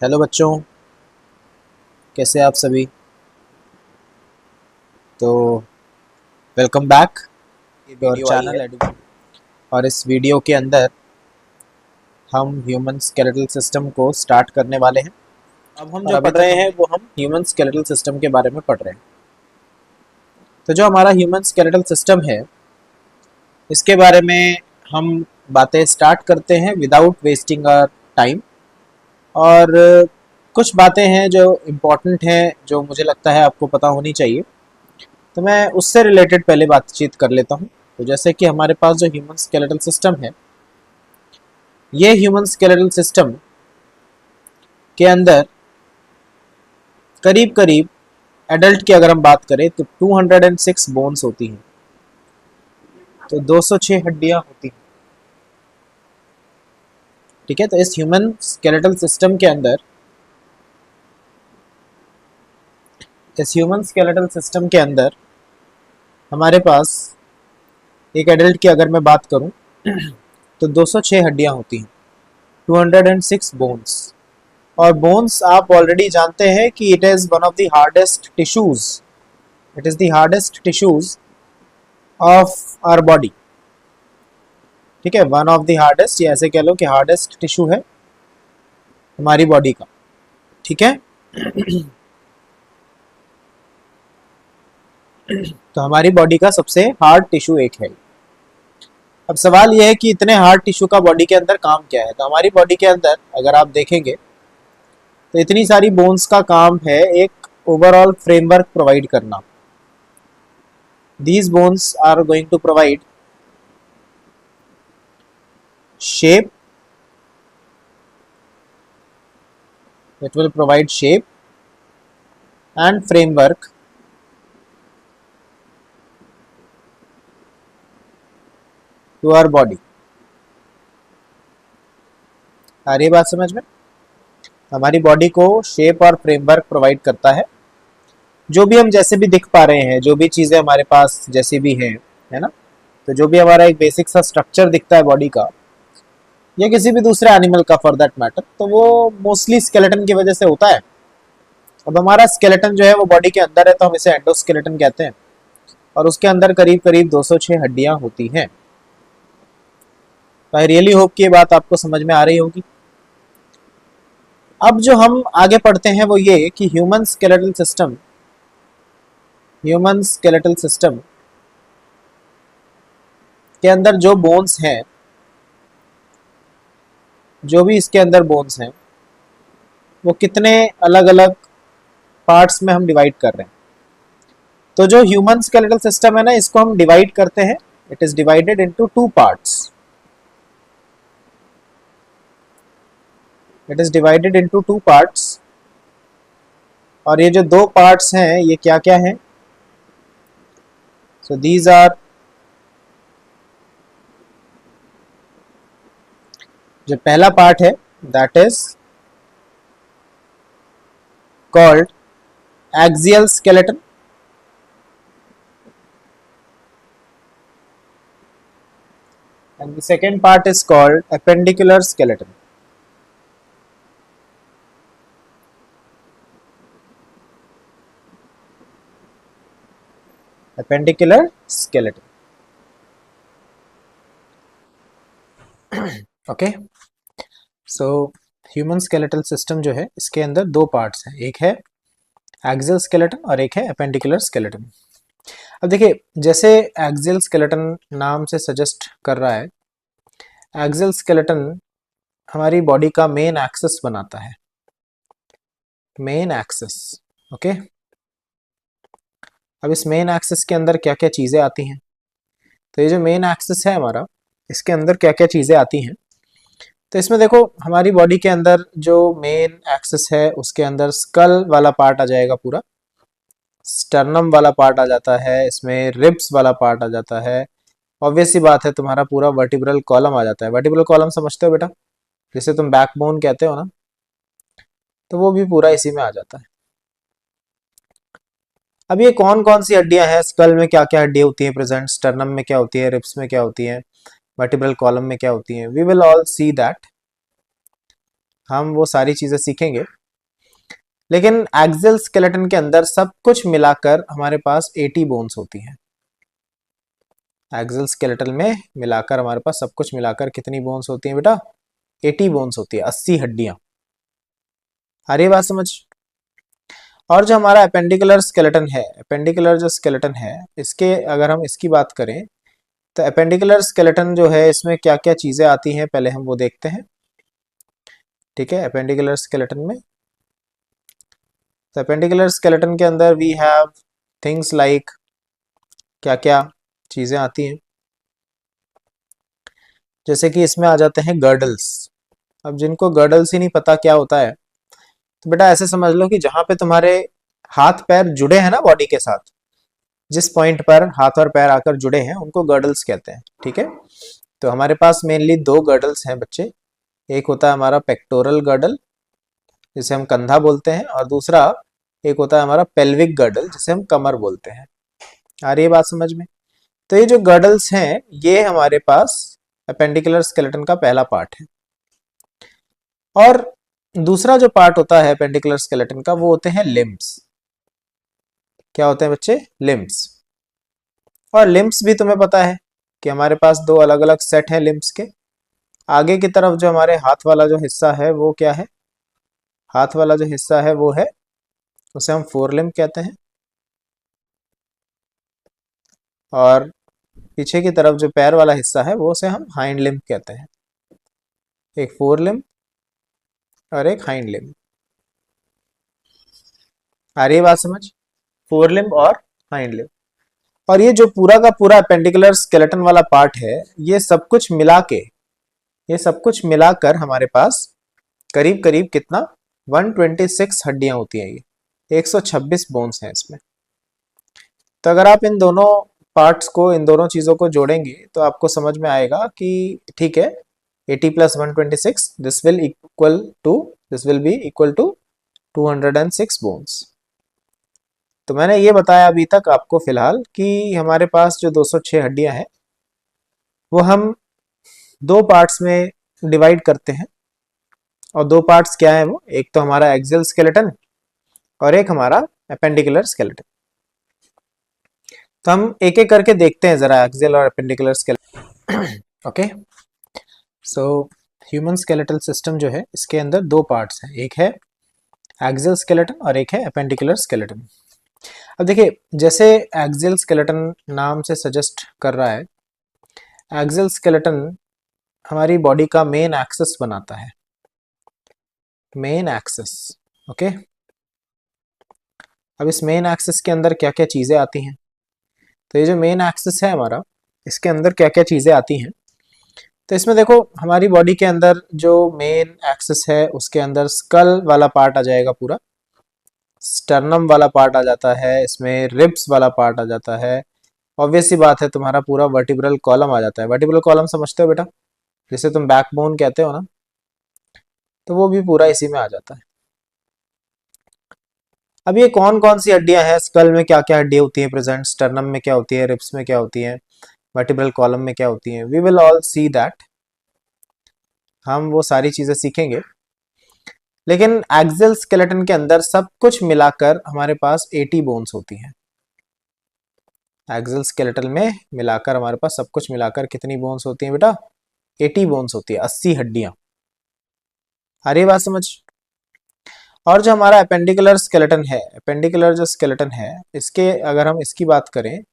Hello बच्चों, कैसे आप सभी। तो welcome back your channel edu. और इस वीडियो के अंदर हम ह्यूमन स्केलेटल सिस्टम को स्टार्ट करने वाले हैं। अब हम जो पढ़ रहे हैं वो हम ह्यूमन स्केलेटल सिस्टम के बारे में पढ़ रहे हैं। तो जो हमारा ह्यूमन स्केलेटल सिस्टम है, इसके बारे में हम बातें स्टार्ट करते हैं विदाउट वेस्टिंग आवर टाइम। और कुछ बातें हैं जो इम्पोर्टेंट हैं, जो मुझे लगता है आपको पता होनी चाहिए। तो मैं उससे रिलेटेड पहले बातचीत कर लेता हूँ। तो जैसे कि हमारे पास जो ह्यूमन स्केलेटल सिस्टम है, ये ह्यूमन स्केलेटल सिस्टम के अंदर करीब करीब एडल्ट की अगर हम बात करें तो 206 बोन्स होती हैं, तो 206 हड्डियां होती हैं। ठीक है, तो इस ह्यूमन स्केलेटल सिस्टम के अंदर, इस ह्यूमन स्केलेटल सिस्टम के अंदर हमारे पास एक एडल्ट की अगर मैं बात करूं तो 206 हड्डियां होती हैं, 206 बोन्स। और बोन्स आप ऑलरेडी जानते हैं कि it is one of the hardest tissues, it is the hardest tissues of our body. ठीक है, वन ऑफ द हार्डेस्ट, या ऐसे कह लो कि हार्डेस्ट टिश्यू है हमारी बॉडी का। ठीक है तो हमारी बॉडी का सबसे हार्ड टिश्यू एक है। अब सवाल यह है कि इतने हार्ड टिश्यू का बॉडी के अंदर काम क्या है। तो हमारी बॉडी के अंदर अगर आप देखेंगे तो इतनी सारी बोन्स का काम है एक ओवरऑल फ्रेमवर्क प्रोवाइड करना। These bones are going to provide shape, it will provide shape and framework to our body। आ रही है बात समझ में? हमारी बॉडी को शेप और फ्रेमवर्क प्रोवाइड करता है। जो भी हम जैसे भी दिख पा रहे हैं, जो भी चीज़ें हमारे पास जैसी भी हैं, है ना, तो जो भी हमारा एक बेसिक सा स्ट्रक्चर दिखता है बॉडी का, या किसी भी दूसरे एनिमल का फॉर दैट मैटर, तो वो मोस्टली स्केलेटन की वजह से होता है। अब हमारा स्केलेटन जो है वो बॉडी के अंदर है, तो हम इसे एंडोस्केलेटन कहते हैं। और उसके अंदर करीब करीब 206 हड्डियां होती हैं। तो आई रियली होप कि ये बात आपको समझ में आ रही होगी। अब जो हम आगे पढ़ते हैं वो ये कि human skeletal system, human skeletal system के अंदर जो बोन्स हैं, जो भी इसके अंदर बोन्स हैं, वो कितने अलग अलग पार्ट्स में हम डिवाइड कर रहे हैं। तो जो ह्यूमन स्केलेटल सिस्टम है ना, इसको हम डिवाइड करते हैं। It is divided into two parts. It is divided into two parts. और ये जो दो पार्ट्स हैं ये क्या क्या हैं? सो दीज आर, जो पहला पार्ट है that is called axial skeleton. And the second part is called appendicular skeleton. Appendicular skeleton. Okay. So human skeletal system जो है, इसके अंदर दो पार्ट्स हैं, एक है एक्सियल स्केलेटन और एक है एपेंडिकुलर स्केलेटन। अब देखिए, जैसे एक्सियल स्केलेटन नाम से सजेस्ट कर रहा है, एक्सियल स्केलेटन हमारी बॉडी का मेन एक्सेस बनाता है, मेन एक्सेस। ओके, अब इस मेन एक्सेस के अंदर क्या क्या चीज़ें आती हैं? तो ये जो मेन एक्सेस है हमारा, इसके अंदर क्या क्या चीज़ें आती हैं? तो इसमें देखो, हमारी बॉडी के अंदर जो मेन एक्सेस है उसके अंदर स्कल वाला पार्ट आ जाएगा, पूरा स्टर्नम वाला पार्ट आ जाता है, इसमें रिब्स वाला पार्ट आ जाता है। ऑब्वियस सी बात है, तुम्हारा पूरा वर्टिब्रल कॉलम आ जाता है। वर्टिब्रल कॉलम समझते हो बेटा, जिसे तुम बैकबोन कहते हो ना, तो वो भी पूरा इसी में आ जाता है। अब ये कौन कौन सी हड्डियां हैं, स्कल में क्या क्या हड्डियां होती हैं प्रेजेंट, स्टर्नम में क्या होती है, रिब्स में क्या होती है, वर्टिब्रल कॉलम में क्या होती है, we will all see that, हम वो सारी चीजें सीखेंगे। लेकिन एक्सियल स्केलेटन के अंदर सब कुछ मिलाकर हमारे पास 80 बोन्स होती हैं। एक्सियल स्केलेटन में मिलाकर हमारे पास सब कुछ मिलाकर कितनी बोन्स होती हैं बेटा, 80 बोन्स होती है, 80 हड्डियां। आ रही है बात समझ। और जो हमारा अपेंडिकुलर स्केलेटन है, अपेंडिकुलर जो स्केलेटन है, इसके अगर हम इसकी बात करें तो अपेंडिकुलर स्केलेटन जो है इसमें क्या क्या चीजें आती हैं पहले हम वो देखते हैं। ठीक है, अपेंडिकुलर स्केलेटन में, तो अपेंडिकुलर स्केलेटन के अंदर वी हैव थिंग्स लाइक, क्या क्या चीजें आती हैं, जैसे कि इसमें आ जाते हैं गर्डल्स। अब जिनको गर्डल्स ही नहीं पता क्या होता है, तो बेटा ऐसे समझ लो कि जहां पे तुम्हारे हाथ पैर जुड़े हैं ना बॉडी के साथ, जिस पॉइंट पर हाथ और पैर आकर जुड़े हैं उनको गर्डल्स कहते हैं। ठीक है, तो हमारे पास मेनली दो गर्डल्स हैं बच्चे, एक होता है हमारा पेक्टोरल गर्डल जिसे हम कंधा बोलते हैं, और दूसरा एक होता है हमारा पेल्विक गर्डल जिसे हम कमर बोलते हैं। आ रही है बात समझ में। तो ये जो गर्डल्स हैं ये हमारे पास अपेंडिकुलर स्केलेटन का पहला पार्ट है। और दूसरा जो पार्ट होता है अपेंडिकुलर स्केलेटन का वो होते हैं लिम्स। क्या होते हैं बच्चे, लिम्स। और लिम्स भी तुम्हें पता है कि हमारे पास दो अलग अलग सेट हैं लिम्स के। आगे की तरफ जो हमारे हाथ वाला जो हिस्सा है वो क्या है, हाथ वाला जो हिस्सा है वो है, उसे हम फोर लिम्ब कहते हैं। और पीछे की तरफ जो पैर वाला हिस्सा है वो उसे हम हाइंड लिम्ब कहते हैं। एक फोर लिम्ब और एक हाइंड लिम्ब। आ रही है बात समझ, फोर लिम्ब और हाइंड लिम्ब। और ये जो पूरा का पूरा अपेंडिकुलर स्केलेटन वाला पार्ट है, ये सब कुछ मिला के, ये सब कुछ मिलाकर हमारे पास करीब करीब कितना, 126 हड्डियां होती हैं। ये 126 बोन्स हैं इसमें। तो अगर आप इन दोनों पार्ट्स को, इन दोनों चीज़ों को जोड़ेंगे तो आपको समझ में आएगा कि ठीक है, 80 + 126 this will equal to, this will be equal to 206 bones. तो मैंने ये बताया अभी तक आपको फिलहाल कि हमारे पास जो 206 हड्डियां हैं वो हम दो पार्ट्स में डिवाइड करते हैं। और दो पार्ट्स क्या है वो, एक तो हमारा एक्सियल स्केलेटन और एक हमारा अपेंडिकुलर स्केलेटन। तो हम एक एक करके देखते हैं जरा एक्सियल और appendicular skeleton. Okay, so human skeletal system जो है इसके अंदर दो पार्ट्स हैं, एक है एक्सियल स्केलेटन और एक है अपेंडिकुलर स्केलेटन। अब देखिए, जैसे एक्सियल स्केलेटन नाम से सजेस्ट कर रहा है, एक्सियल स्केलेटन हमारी बॉडी का मेन एक्सेस बनाता है, मेन एक्सेस। ओके, अब इस मेन एक्सेस के अंदर क्या क्या चीज़ें आती हैं, तो ये जो मेन एक्सेस है हमारा, इसके अंदर क्या क्या चीज़ें आती हैं। तो इसमें देखो, हमारी बॉडी के अंदर जो मेन एक्सेस है उसके अंदर स्कल वाला पार्ट आ जाएगा, पूरा स्टर्नम वाला पार्ट आ जाता है, इसमें रिब्स वाला पार्ट आ जाता है। ऑब्वियस सी बात है, तुम्हारा पूरा वर्टिब्रल कॉलम आ जाता है। वर्टिब्रल कॉलम समझते हो बेटा, जिसे तुम बैकबोन कहते हो ना, तो वो भी पूरा इसी में आ जाता है। अब ये कौन कौन सी हड्डियां हैं, स्कल में क्या क्या हड्डियां होती हैं प्रेजेंट, स्टर्नम में क्या होती है, रिब्स में क्या होती है, वर्टिब्रल कॉलम में क्या होती है, we will all see that, हम वो सारी चीजें सीखेंगे। लेकिन एक्सियल स्केलेटन के अंदर सब कुछ मिलाकर हमारे पास 80 बोन्स होती हैं। एक्सियल स्केलेटन में मिलाकर हमारे पास सब कुछ मिलाकर कितनी बोन्स होती हैं बेटा, 80 बोन्स होती है, 80 हड्डियां। आ रही है बात समझ। और जो हमारा अपेंडिकुलर स्केलेटन है, अपेंडिकुलर जो स्केलेटन है, इसके अगर हम इसकी बात करें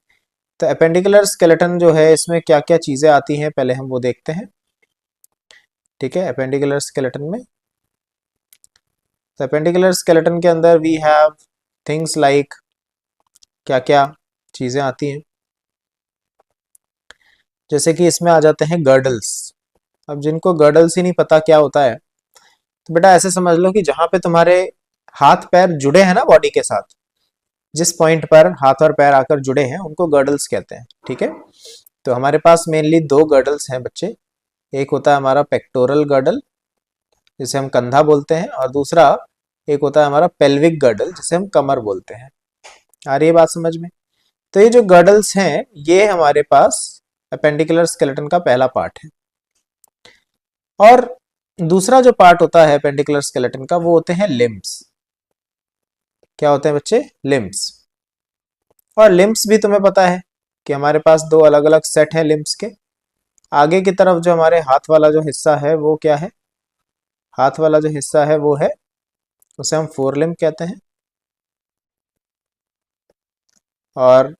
तो अपेंडिकुलर स्केलेटन जो है इसमें क्या क्या चीज़ें आती हैं पहले हम वो देखते हैं। ठीक है, अपेंडिकुलर स्केलेटन में, तो अपेंडिकुलर स्केलेटन के अंदर वी हैव थिंग्स लाइक, क्या क्या चीज़ें आती हैं, जैसे कि इसमें आ जाते हैं गर्डल्स। अब जिनको गर्डल्स ही नहीं पता क्या होता है, तो बेटा ऐसे समझ लो कि जहां पे तुम्हारे हाथ पैर जुड़े हैं ना बॉडी के साथ, जिस पॉइंट पर हाथ और पैर आकर जुड़े हैं उनको गर्डल्स कहते हैं। ठीक है, तो हमारे पास मेनली दो गर्डल्स हैं बच्चे, एक होता है हमारा पेक्टोरल गर्डल जिसे हम कंधा बोलते हैं, और दूसरा एक होता है हमारा पेल्विक गर्डल जिसे हम कमर बोलते हैं। आ रही है बात समझ में? तो ये जो गर्डल्स हैं ये हमारे पास अपेंडिकुलर स्केलेटन का पहला पार्ट है। और दूसरा जो पार्ट होता है अपेंडिकुलर स्केलेटन का वो होते हैं लिम्ब्स। क्या होते हैं बच्चे? लिम्ब्स। और लिम्ब्स भी तुम्हें पता है कि हमारे पास दो अलग अलग सेट हैं लिम्ब्स के। आगे की तरफ जो हमारे हाथ वाला जो हिस्सा है वो क्या है? हाथ वाला जो हिस्सा है वो है, उसे हम फोर लिम्ब कहते हैं। और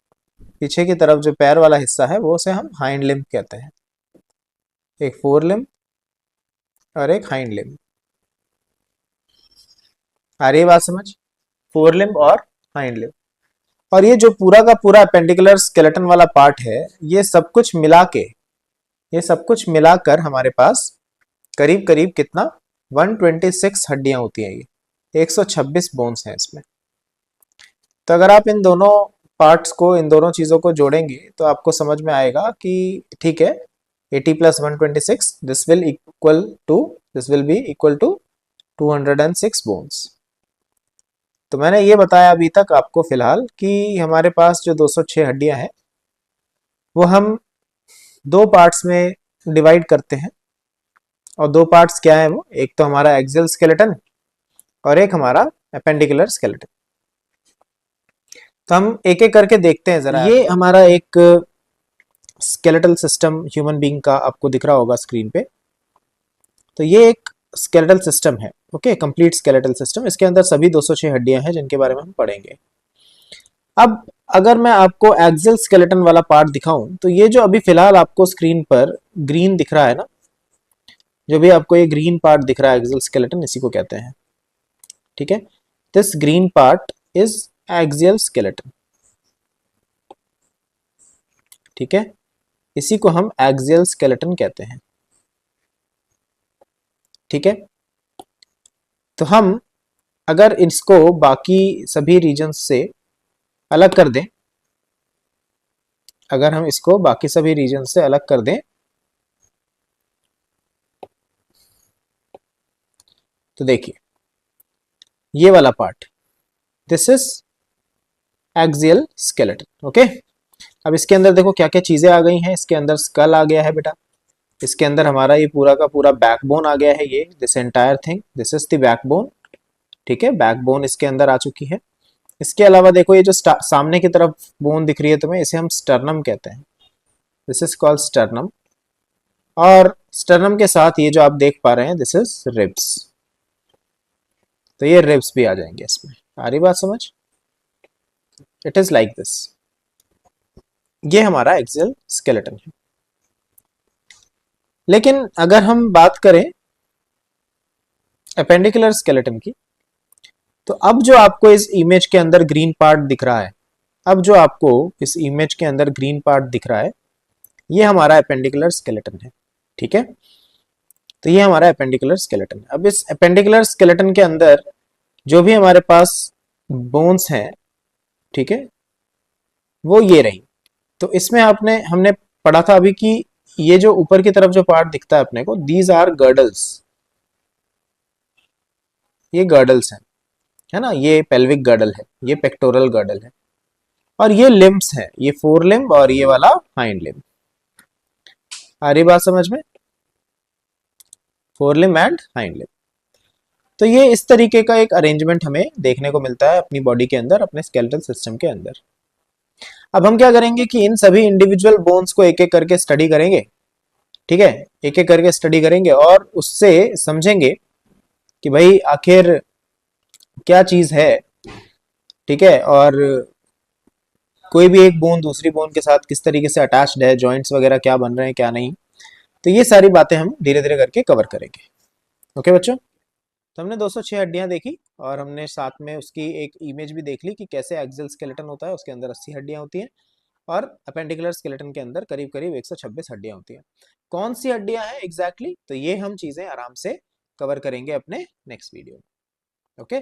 पीछे की तरफ जो पैर वाला हिस्सा है वो उसे हम हाइंड लिम्ब कहते हैं। एक फोर लिम्ब और एक हाइंड लिम्ब। आ रही है बात समझ? फोर लिम्ब और हाइंड लिम्ब। और ये जो पूरा का पूरा अपेंडिकुलर स्केलेटन वाला पार्ट है, ये सब कुछ मिला के, ये सब कुछ मिलाकर हमारे पास करीब करीब कितना 126 हड्डियां होती हैं। ये 126 बोन्स हैं इसमें। तो अगर आप इन दोनों पार्ट्स को, इन दोनों चीज़ों को जोड़ेंगे तो आपको समझ में आएगा कि ठीक है, 80 plus 126 this will be equal to 206 bones. तो मैंने ये बताया अभी तक आपको फिलहाल कि हमारे पास जो 206 हड्डियां हैं वो हम दो पार्ट्स में डिवाइड करते हैं। और दो पार्ट्स क्या है वो? एक तो हमारा एक्सियल स्केलेटन और एक हमारा अपेंडिकुलर स्केलेटन। तो हम एक एक करके देखते हैं जरा। ये हमारा एक स्केलेटल सिस्टम ह्यूमन बीइंग का आपको दिख रहा होगा स्क्रीन पे। तो ये एक स्केलेटल सिस्टम है, ओके, कंप्लीट स्केलेटल सिस्टम। इसके अंदर सभी 206 हड्डियां हैं जिनके बारे में हम पढ़ेंगे। अब अगर मैं आपको एक्सियल स्केलेटन वाला पार्ट दिखाऊं तो ये जो अभी फिलहाल आपको स्क्रीन पर ग्रीन दिख रहा है ना, जो भी आपको ये ग्रीन पार्ट दिख रहा है एक्सियल स्केलेटन, इसी को कहते हैं। ठीक है, this green part is axial skeleton. ठीक है, इसी को हम एक्सियल स्केलेटन कहते हैं। ठीक है, तो हम अगर इसको बाकी सभी रीजन्स से अलग कर दें, अगर हम इसको बाकी सभी रीजन से अलग कर दें तो देखिए ये वाला part, this is axial skeleton. Okay, अब इसके अंदर देखो क्या क्या चीजें आ गई हैं। इसके अंदर स्कल आ गया है बेटा, इसके अंदर हमारा ये पूरा का पूरा बैकबोन आ गया है। ये this entire thing, this is the backbone. ठीक है, बैकबोन इसके अंदर आ चुकी है। इसके अलावा देखो ये जो सामने की तरफ बोन दिख रही है तुम्हें, इसे हम स्टर्नम कहते हैं। This is called sternum. और स्टर्नम के साथ ये जो आप देख पा रहे हैं दिस इज रिब्स। तो ये रिब्स भी आ जाएंगे इसमें। आ रही बात समझ? It is like this. ये हमारा एक्सियल स्केलेटन है। लेकिन अगर हम बात करें अपेंडिकुलर स्केलेटन की, तो अब जो आपको इस इमेज के अंदर ग्रीन पार्ट दिख रहा है, अब जो आपको इस इमेज के अंदर ग्रीन पार्ट दिख रहा है, ये हमारा अपेंडिकुलर स्केलेटन है। ठीक है, तो ये हमारा अपेंडिकुलर स्केलेटन है। अब इस अपेंडिकुलर स्केलेटन के अंदर जो भी हमारे पास बोन्स हैं, ठीक है, वो ये रही। तो इसमें हमने पढ़ा था अभी कि ये जो ऊपर की तरफ जो पार्ट दिखता है अपने को, दीज आर गर्डल्स। ये गर्डल्स हैं, है ना। ये पेल्विक गर्डल है, ये पेक्टोरल गर्डल है। और ये लिम्ब्स हैं, ये फोर लिम्ब और ये वाला हाइंड लिम्ब। आ रही बात समझ में? Four limb and hind limb. तो ये इस तरीके का एक अरेंजमेंट हमें देखने को मिलता है अपनी बॉडी के अंदर, अपने स्केलेटल सिस्टम के अंदर। अब हम क्या करेंगे कि इन सभी इंडिविजुअल बोन्स को एक एक करके स्टडी करेंगे। ठीक है, एक एक करके स्टडी करेंगे और उससे समझेंगे कि भाई आखिर क्या चीज है। ठीक है, और कोई भी एक बोन दूसरी बोन के साथ किस तरीके से अटैच्ड है, जॉइंट्स वगैरह क्या बन रहे हैं क्या नहीं। तो ये सारी बातें हम धीरे धीरे करके कवर करेंगे। ओके बच्चों, तो हमने 206 हड्डियां देखी और हमने साथ में उसकी एक इमेज भी देख ली कि कैसे एक्सियल स्केलेटन होता है, उसके अंदर 80 हड्डियां होती हैं और अपेंडिकुलर स्केलेटन के अंदर करीब करीब 126 हड्डियां होती हैं। कौन सी हड्डियां हैं एग्जैक्टली, तो ये हम चीजें आराम से कवर करेंगे अपने नेक्स्ट वीडियो में। ओके,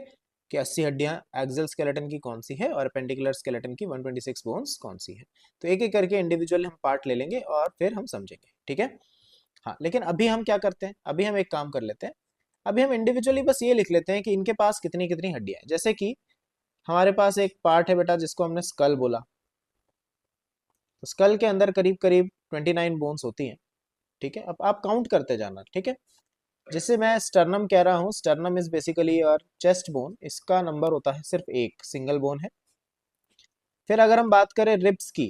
कि 80 हड्डियां एक्सियल स्केलेटन की कौन सी है और अपेंडिकुलर स्केलेटन की 126 बोन्स कौन सी है। तो एक एक करके इंडिविजुअल हम पार्ट ले लेंगे और फिर हम समझेंगे। ठीक है, हाँ, लेकिन अभी हम क्या करते हैं, अभी हम एक काम कर लेते हैं। अभी हम इंडिविजुअली बस ये लिख लेते हैं कि इनके पास कितनी कितनी हड्डियां हैं। जैसे कि हमारे पास एक पार्ट है बेटा जिसको हमने स्कल बोला। तो स्कल के अंदर करीब करीब 29 बोन्स होती हैं। ठीक है, अब आप काउंट करते जाना। ठीक है, जिससे मैं स्टर्नम कह रहा हूँ, स्टर्नम इज बेसिकली और चेस्ट बोन, इसका नंबर होता है सिर्फ एक, सिंगल बोन है। फिर अगर हम बात करें रिब्स की,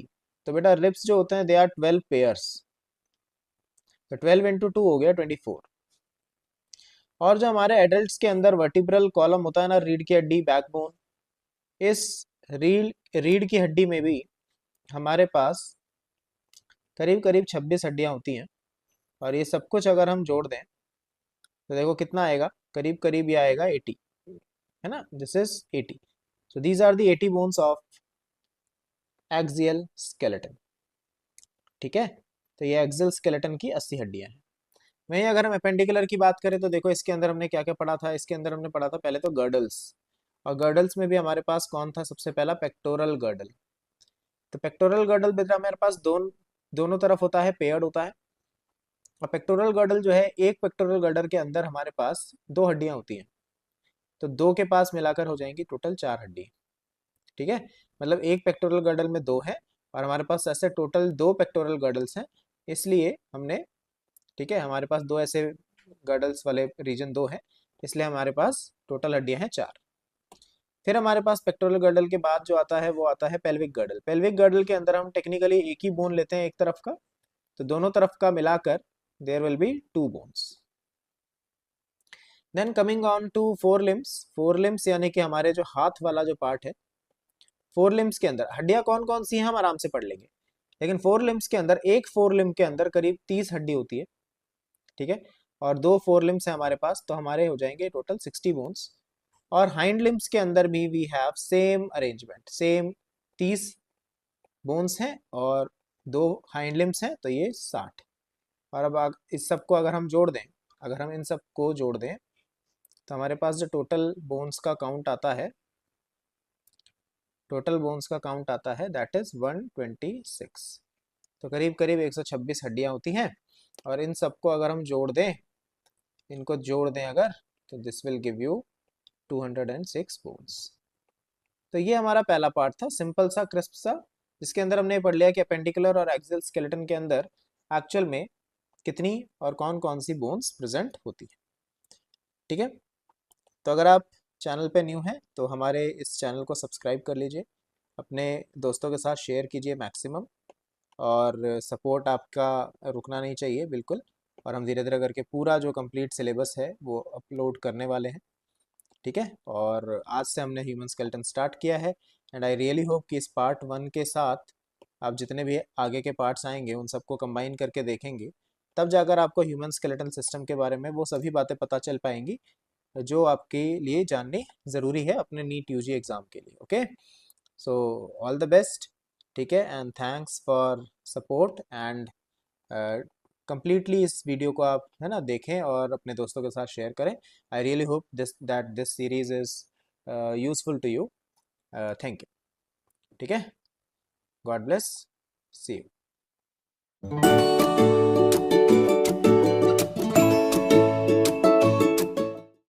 तो बेटा रिब्स जो होते हैं दे आर 12 पेयर्स, तो 12 इंटू 2 हो गया 24। और जो हमारे एडल्ट्स के अंदर वर्टिब्रल कॉलम होता है ना, रीढ़ की हड्डी, बैकबोन, इस रीढ़ की हड्डी में भी हमारे पास करीब करीब 26 हड्डियां होती हैं। और ये सब कुछ अगर हम जोड़ दें तो देखो कितना आएगा, करीब करीब ये आएगा 80, है ना, this is 80। So these are the 80 bones of axial skeleton. ठीक है, तो ये एक्सियल स्केलेटन की 80 हड्डियां हैं। वहीं अगर हम अपेंडिकुलर की बात करें तो देखो इसके अंदर हमने क्या क्या पढ़ा था। इसके अंदर हमने पढ़ा था पहले तो गर्डल्स, और गर्डल्स में भी हमारे पास कौन था, सबसे पहला पेक्टोरल गर्डल। तो पेक्टोरल गर्डल बेटा हमारे पास दोनों तरफ होता है, पेयर्ड होता है। और पेक्टोरल गर्डल जो है, एक पेक्टोरल गर्डल के अंदर हमारे पास दो हड्डियां होती हैं, तो दो के पास मिलाकर हो जाएंगी टोटल 4 हड्डी। ठीक है, मतलब एक पेक्टोरल गर्डल में दो है, और हमारे पास ऐसे टोटल दो पेक्टोरल गर्डल्स हैं, इसलिए हमने, ठीक है, हमारे पास दो ऐसे गर्डल्स वाले रीजन दो है, इसलिए हमारे पास टोटल हड्डियां हैं 4। फिर हमारे पास पेक्टोरल गर्डल के बाद जो आता है वो आता है पेल्विक गर्डल। पेल्विक गर्डल के अंदर हम टेक्निकली एक ही बोन लेते हैं एक तरफ का, तो दोनों तरफ का मिलाकर there will be 2 bones. Then coming on to four limbs. Four limbs यानी कि हमारे जो हाथ वाला जो पार्ट है, फोर लिम्स के अंदर हड्डियां कौन कौन सी हैं हम आराम से पढ़ लेंगे, लेकिन फोर लिम्स के अंदर, एक फोर लिम्ब के अंदर करीब 30 हड्डी होती है। ठीक है, और दो फोर लिम्स है हमारे पास, तो हमारे हो जाएंगे टोटल 60 बोन्स। और हाइंड लिम्स के अंदर भी we have same arrangement, same 30 bones हैं और दो हाइंड लिम्स हैं, तो ये 60। और अब इस सब को अगर हम जोड़ दें, अगर हम इन सब को जोड़ दें तो हमारे पास जो टोटल बोन्स का काउंट आता है, टोटल बोन्स का काउंट आता है दैट इज 126। तो करीब करीब 126 हड्डियां होती हैं। और इन सबको अगर हम जोड़ दें, इनको जोड़ दें अगर, तो this will give you 206 bones. तो ये हमारा पहला पार्ट था, सिंपल सा, क्रिस्प सा, जिसके अंदर हमने पढ़ लिया कि अपेंडिकुलर और एक्सियल स्केलेटन के अंदर एक्चुअल में कितनी और कौन कौन सी बोन्स प्रेजेंट होती है। ठीक है, तो अगर आप चैनल पे न्यू हैं तो हमारे इस चैनल को सब्सक्राइब कर लीजिए, अपने दोस्तों के साथ शेयर कीजिए मैक्सिमम, और सपोर्ट आपका रुकना नहीं चाहिए बिल्कुल। और हम धीरे धीरे करके पूरा जो कंप्लीट सिलेबस है वो अपलोड करने वाले हैं। ठीक है, और आज से हमने ह्यूमन स्केलेटन स्टार्ट किया है, एंड आई रियली होप कि इस पार्ट 1 के साथ आप जितने भी आगे के पार्ट्स आएंगे उन सबको कंबाइन करके देखेंगे, तब जाकर आपको ह्यूमन स्केलेटन सिस्टम के बारे में वो सभी बातें पता चल पाएंगी जो आपके लिए जाननी ज़रूरी है अपने नीट यूजी एग्ज़ाम के लिए। Okay, so all the best. ठीक है, and thanks for support, and completely इस वीडियो को आप, है ना, देखें और अपने दोस्तों के साथ शेयर करें। I really hope this series is useful to you. Thank you. ठीक है, गॉड ब्लेस, सी यू।